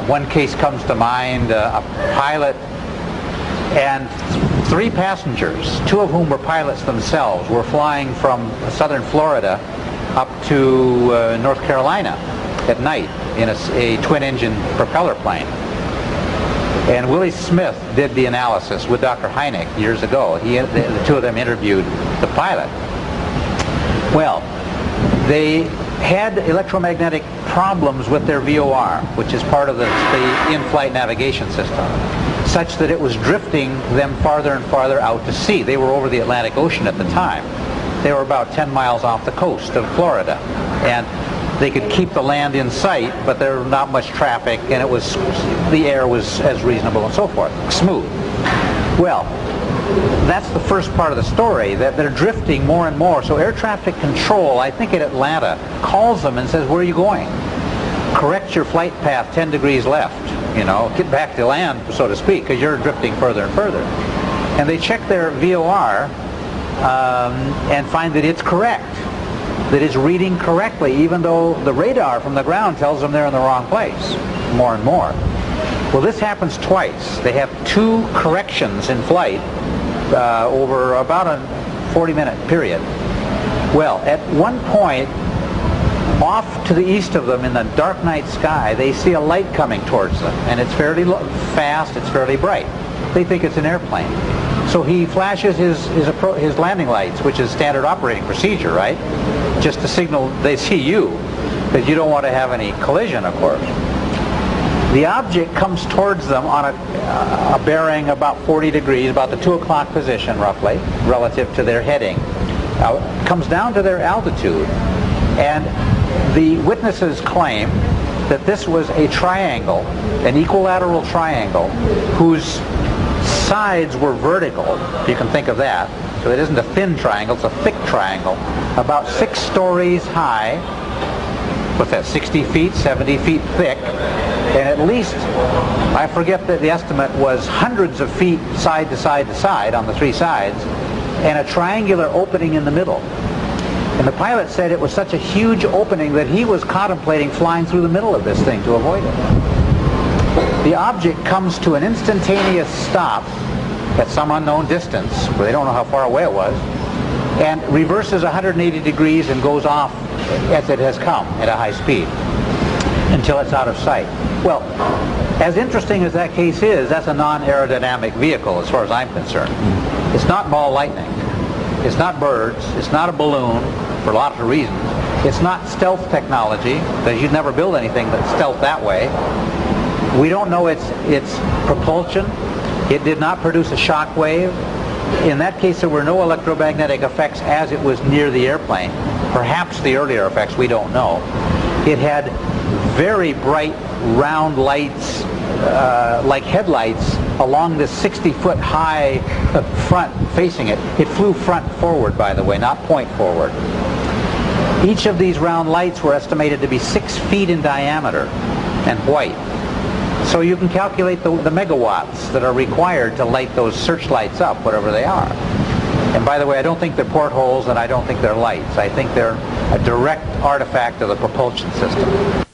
One case comes to mind, a pilot and 3 passengers, 2 of whom were pilots themselves, were flying from southern Florida up to North Carolina at night in a twin-engine propeller plane. And Willie Smith did the analysis with Dr. Hynek years ago. The 2 of them interviewed the pilot. Well, they had electromagnetic problems with their VOR, which is part of the in-flight navigation system, such that it was drifting them farther and farther out to sea. They were over the Atlantic Ocean at the time. They were about 10 miles off the coast of Florida, and they could keep the land in sight, but there was not much traffic, and the air was as reasonable and so forth, smooth. Well, that's the first part of the story, that they're drifting more and more. So air traffic control, I think in Atlanta, calls them and says, where are you going? Correct your flight path 10 degrees left, get back to land, so to speak, because you're drifting further and further. And they check their VOR and find that it's correct, that it's reading correctly, even though the radar from the ground tells them they're in the wrong place, more and more. Well, this happens twice. They have 2 corrections in flight over about a 40-minute period. Well, at one point, off to the east of them in the dark night sky, they see a light coming towards them, and it's fairly fast, it's fairly bright. They think it's an airplane. So he flashes his landing lights, which is standard operating procedure, right? Just to signal they see you, because you don't want to have any collision, of course. The object comes towards them on a bearing about 40 degrees, about the 2 o'clock position roughly, relative to their heading. Comes down to their altitude, and the witnesses claim that this was a triangle, an equilateral triangle, whose sides were vertical, if you can think of that. So it isn't a thin triangle, it's a thick triangle, about 6 stories high. What's that, 60 feet, 70 feet thick, and at least, I forget that the estimate was hundreds of feet side to side to side on the 3 sides, and a triangular opening in the middle. And the pilot said it was such a huge opening that he was contemplating flying through the middle of this thing to avoid it. The object comes to an instantaneous stop at some unknown distance, where they don't know how far away it was, and reverses 180 degrees and goes off as it has come at a high speed until it's out of sight. Well, as interesting as that case is, that's a non-aerodynamic vehicle as far as I'm concerned. It's not ball lightning. It's not birds. It's not a balloon, for lots of reasons. It's not stealth technology, because you'd never build anything that's stealth that way. We don't know its propulsion. It did not produce a shock wave. In that case, there were no electromagnetic effects as it was near the airplane. Perhaps the earlier effects, we don't know. It had very bright round lights, like headlights, along this 60-foot high front facing it. It flew front forward, by the way, not point forward. Each of these round lights were estimated to be 6 feet in diameter and white. So you can calculate the megawatts that are required to light those searchlights up, whatever they are. And by the way, I don't think they're portholes, and I don't think they're lights. I think they're a direct artifact of the propulsion system.